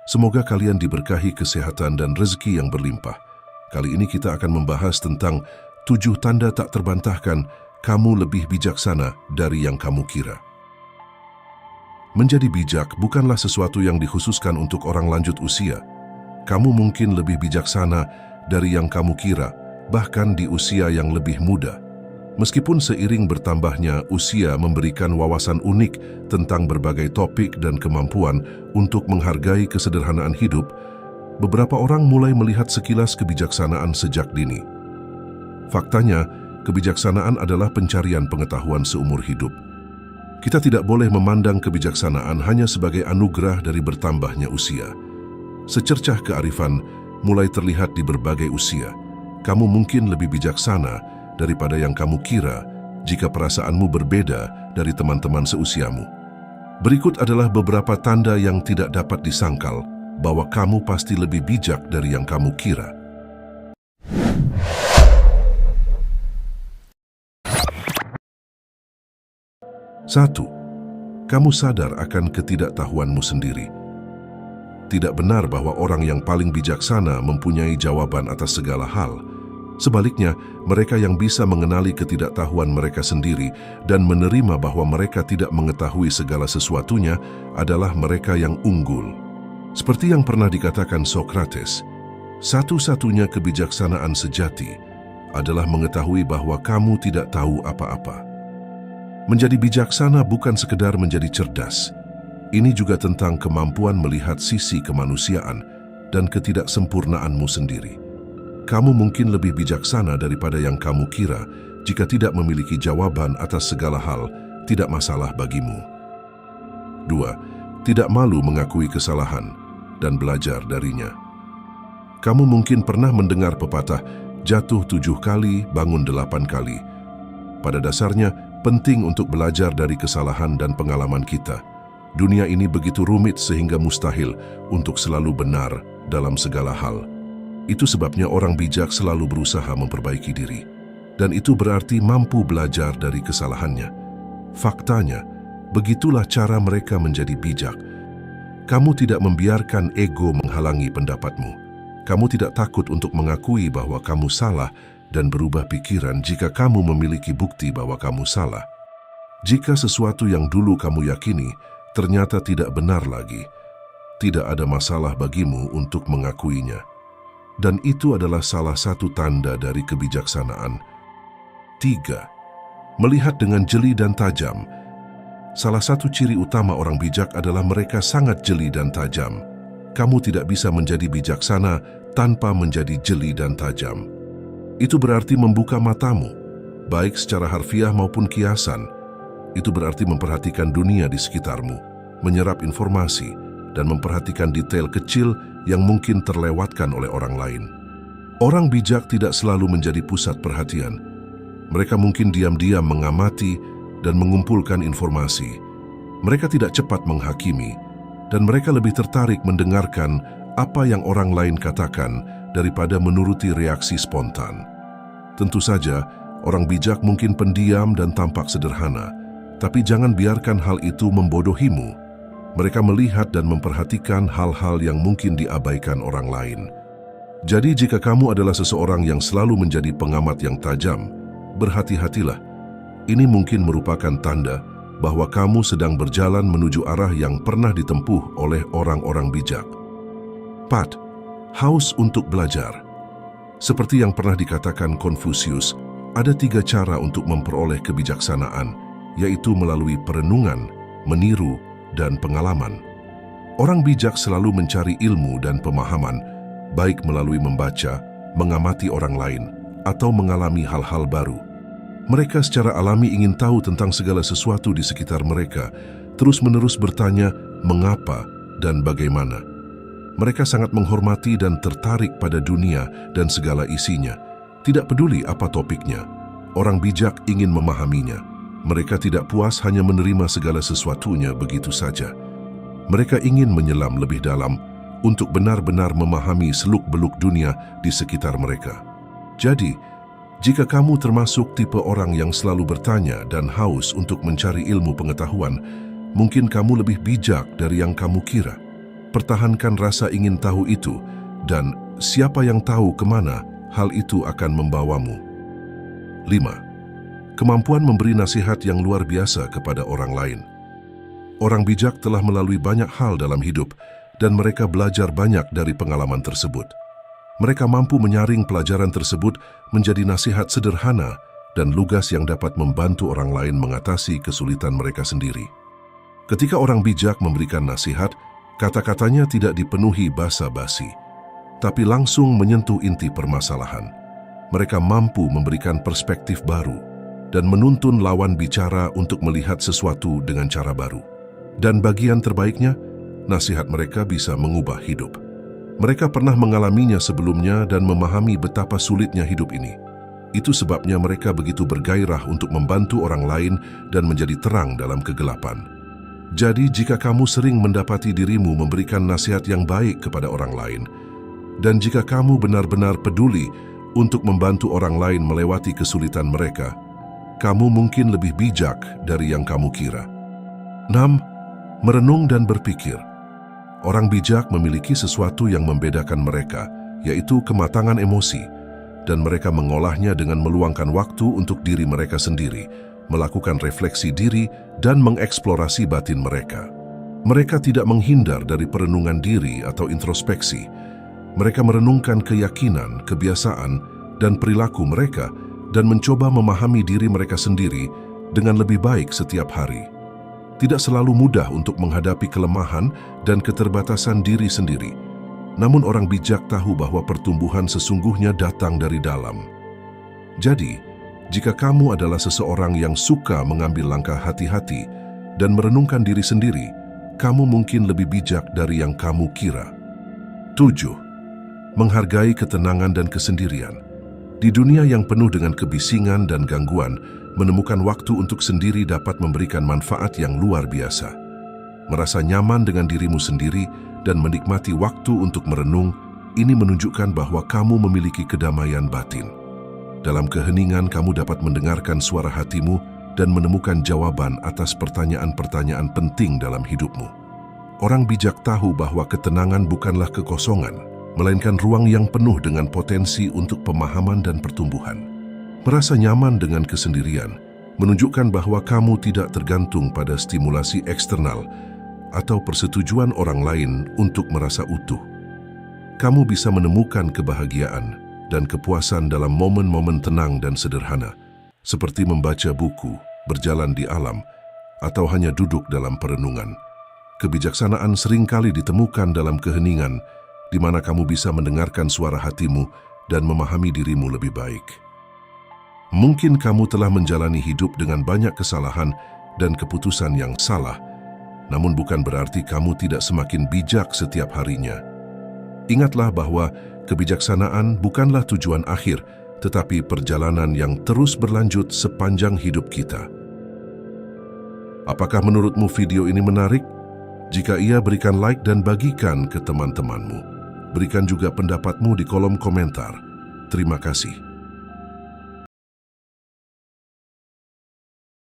Semoga kalian diberkahi kesehatan dan rezeki yang berlimpah. Kali ini kita akan membahas tentang 7 tanda tak terbantahkan kamu lebih bijaksana dari yang kamu kira. Menjadi bijak bukanlah sesuatu yang dikhususkan untuk orang lanjut usia. Kamu mungkin lebih bijaksana dari yang kamu kira, bahkan di usia yang lebih muda. Meskipun seiring bertambahnya usia memberikan wawasan unik tentang berbagai topik dan kemampuan untuk menghargai kesederhanaan hidup, beberapa orang mulai melihat sekilas kebijaksanaan sejak dini. Faktanya, kebijaksanaan adalah pencarian pengetahuan seumur hidup. Kita tidak boleh memandang kebijaksanaan hanya sebagai anugerah dari bertambahnya usia. Secercah kearifan mulai terlihat di berbagai usia. Kamu mungkin lebih bijaksana daripada yang kamu kira jika perasaanmu berbeda dari teman-teman seusiamu. Berikut adalah beberapa tanda yang tidak dapat disangkal bahwa kamu pasti lebih bijak dari yang kamu kira. Satu, kamu sadar akan ketidaktahuanmu sendiri. Tidak benar bahwa orang yang paling bijaksana mempunyai jawaban atas segala hal. Sebaliknya, mereka yang bisa mengenali ketidaktahuan mereka sendiri dan menerima bahwa mereka tidak mengetahui segala sesuatunya adalah mereka yang unggul. Seperti yang pernah dikatakan Socrates, satu-satunya kebijaksanaan sejati adalah mengetahui bahwa kamu tidak tahu apa-apa. Menjadi bijaksana bukan sekedar menjadi cerdas. Ini juga tentang kemampuan melihat sisi kemanusiaan dan ketidaksempurnaanmu sendiri. Kamu mungkin lebih bijaksana daripada yang kamu kira jika tidak memiliki jawaban atas segala hal, tidak masalah bagimu. 2. Tidak malu mengakui kesalahan dan belajar darinya. Kamu mungkin pernah mendengar pepatah, jatuh 7 kali, bangun 8 kali. Pada dasarnya, penting untuk belajar dari kesalahan dan pengalaman kita. Dunia ini begitu rumit sehingga mustahil untuk selalu benar dalam segala hal. Itu sebabnya orang bijak selalu berusaha memperbaiki diri. Dan itu berarti mampu belajar dari kesalahannya. Faktanya, begitulah cara mereka menjadi bijak. Kamu tidak membiarkan ego menghalangi pendapatmu. Kamu tidak takut untuk mengakui bahwa kamu salah dan berubah pikiran jika kamu memiliki bukti bahwa kamu salah. Jika sesuatu yang dulu kamu yakini ternyata tidak benar lagi, tidak ada masalah bagimu untuk mengakuinya. Dan itu adalah salah satu tanda dari kebijaksanaan. 3. Melihat dengan jeli dan tajam. Salah satu ciri utama orang bijak adalah mereka sangat jeli dan tajam. Kamu tidak bisa menjadi bijaksana tanpa menjadi jeli dan tajam. Itu berarti membuka matamu, baik secara harfiah maupun kiasan. Itu berarti memperhatikan dunia di sekitarmu, menyerap informasi, dan memperhatikan detail kecil yang mungkin terlewatkan oleh orang lain. Orang bijak tidak selalu menjadi pusat perhatian. Mereka mungkin diam-diam mengamati dan mengumpulkan informasi. Mereka tidak cepat menghakimi, dan mereka lebih tertarik mendengarkan apa yang orang lain katakan daripada menuruti reaksi spontan. Tentu saja, orang bijak mungkin pendiam dan tampak sederhana, tapi jangan biarkan hal itu membodohimu. Mereka melihat dan memperhatikan hal-hal yang mungkin diabaikan orang lain. Jadi jika kamu adalah seseorang yang selalu menjadi pengamat yang tajam, berhati-hatilah. Ini mungkin merupakan tanda bahwa kamu sedang berjalan menuju arah yang pernah ditempuh oleh orang-orang bijak. 4. Haus untuk belajar. Seperti yang pernah dikatakan Konfusius, ada 3 cara untuk memperoleh kebijaksanaan, yaitu melalui perenungan, meniru, dan pengalaman. Orang bijak selalu mencari ilmu dan pemahaman, baik melalui membaca, mengamati orang lain, atau mengalami hal-hal baru. Mereka secara alami ingin tahu tentang segala sesuatu di sekitar mereka, terus-menerus bertanya mengapa dan bagaimana. Mereka sangat menghormati dan tertarik pada dunia dan segala isinya, tidak peduli apa topiknya. Orang bijak ingin memahaminya. Mereka tidak puas hanya menerima segala sesuatunya begitu saja. Mereka ingin menyelam lebih dalam untuk benar-benar memahami seluk-beluk dunia di sekitar mereka. Jadi, jika kamu termasuk tipe orang yang selalu bertanya dan haus untuk mencari ilmu pengetahuan, mungkin kamu lebih bijak dari yang kamu kira. pertahankan rasa ingin tahu itu, dan siapa yang tahu kemana hal itu akan membawamu. 5. Kemampuan memberi nasihat yang luar biasa kepada orang lain. Orang bijak telah melalui banyak hal dalam hidup, dan mereka belajar banyak dari pengalaman tersebut. Mereka mampu menyaring pelajaran tersebut menjadi nasihat sederhana dan lugas yang dapat membantu orang lain mengatasi kesulitan mereka sendiri. Ketika orang bijak memberikan nasihat, kata-katanya tidak dipenuhi basa-basi, tapi langsung menyentuh inti permasalahan. Mereka mampu memberikan perspektif baru dan menuntun lawan bicara untuk melihat sesuatu dengan cara baru. Dan bagian terbaiknya, nasihat mereka bisa mengubah hidup. Mereka pernah mengalaminya sebelumnya dan memahami betapa sulitnya hidup ini. Itu sebabnya mereka begitu bergairah untuk membantu orang lain dan menjadi terang dalam kegelapan. Jadi, jika kamu sering mendapati dirimu memberikan nasihat yang baik kepada orang lain, dan jika kamu benar-benar peduli untuk membantu orang lain melewati kesulitan mereka, kamu mungkin lebih bijak dari yang kamu kira. 6. Merenung dan berpikir. Orang bijak memiliki sesuatu yang membedakan mereka, yaitu kematangan emosi, dan mereka mengolahnya dengan meluangkan waktu untuk diri mereka sendiri, melakukan refleksi diri, dan mengeksplorasi batin mereka. Mereka tidak menghindar dari perenungan diri atau introspeksi. Mereka merenungkan keyakinan, kebiasaan, dan perilaku mereka, dan mencoba memahami diri mereka sendiri dengan lebih baik setiap hari. Tidak selalu mudah untuk menghadapi kelemahan dan keterbatasan diri sendiri. Namun orang bijak tahu bahwa pertumbuhan sesungguhnya datang dari dalam. Jadi, jika kamu adalah seseorang yang suka mengambil langkah hati-hati dan merenungkan diri sendiri, kamu mungkin lebih bijak dari yang kamu kira. 7. Menghargai ketenangan dan kesendirian. Di dunia yang penuh dengan kebisingan dan gangguan, menemukan waktu untuk sendiri dapat memberikan manfaat yang luar biasa. Merasa nyaman dengan dirimu sendiri dan menikmati waktu untuk merenung, ini menunjukkan bahwa kamu memiliki kedamaian batin. Dalam keheningan, kamu dapat mendengarkan suara hatimu dan menemukan jawaban atas pertanyaan-pertanyaan penting dalam hidupmu. Orang bijak tahu bahwa ketenangan bukanlah kekosongan, melainkan ruang yang penuh dengan potensi untuk pemahaman dan pertumbuhan. Merasa nyaman dengan kesendirian menunjukkan bahwa kamu tidak tergantung pada stimulasi eksternal atau persetujuan orang lain untuk merasa utuh. Kamu bisa menemukan kebahagiaan dan kepuasan dalam momen-momen tenang dan sederhana, seperti membaca buku, berjalan di alam, atau hanya duduk dalam perenungan. Kebijaksanaan seringkali ditemukan dalam keheningan, di mana kamu bisa mendengarkan suara hatimu dan memahami dirimu lebih baik. Mungkin kamu telah menjalani hidup dengan banyak kesalahan dan keputusan yang salah, namun bukan berarti kamu tidak semakin bijak setiap harinya. Ingatlah bahwa kebijaksanaan bukanlah tujuan akhir, tetapi perjalanan yang terus berlanjut sepanjang hidup kita. Apakah menurutmu video ini menarik? Jika iya, berikan like dan bagikan ke teman-temanmu. Berikan juga pendapatmu di kolom komentar. Terima kasih.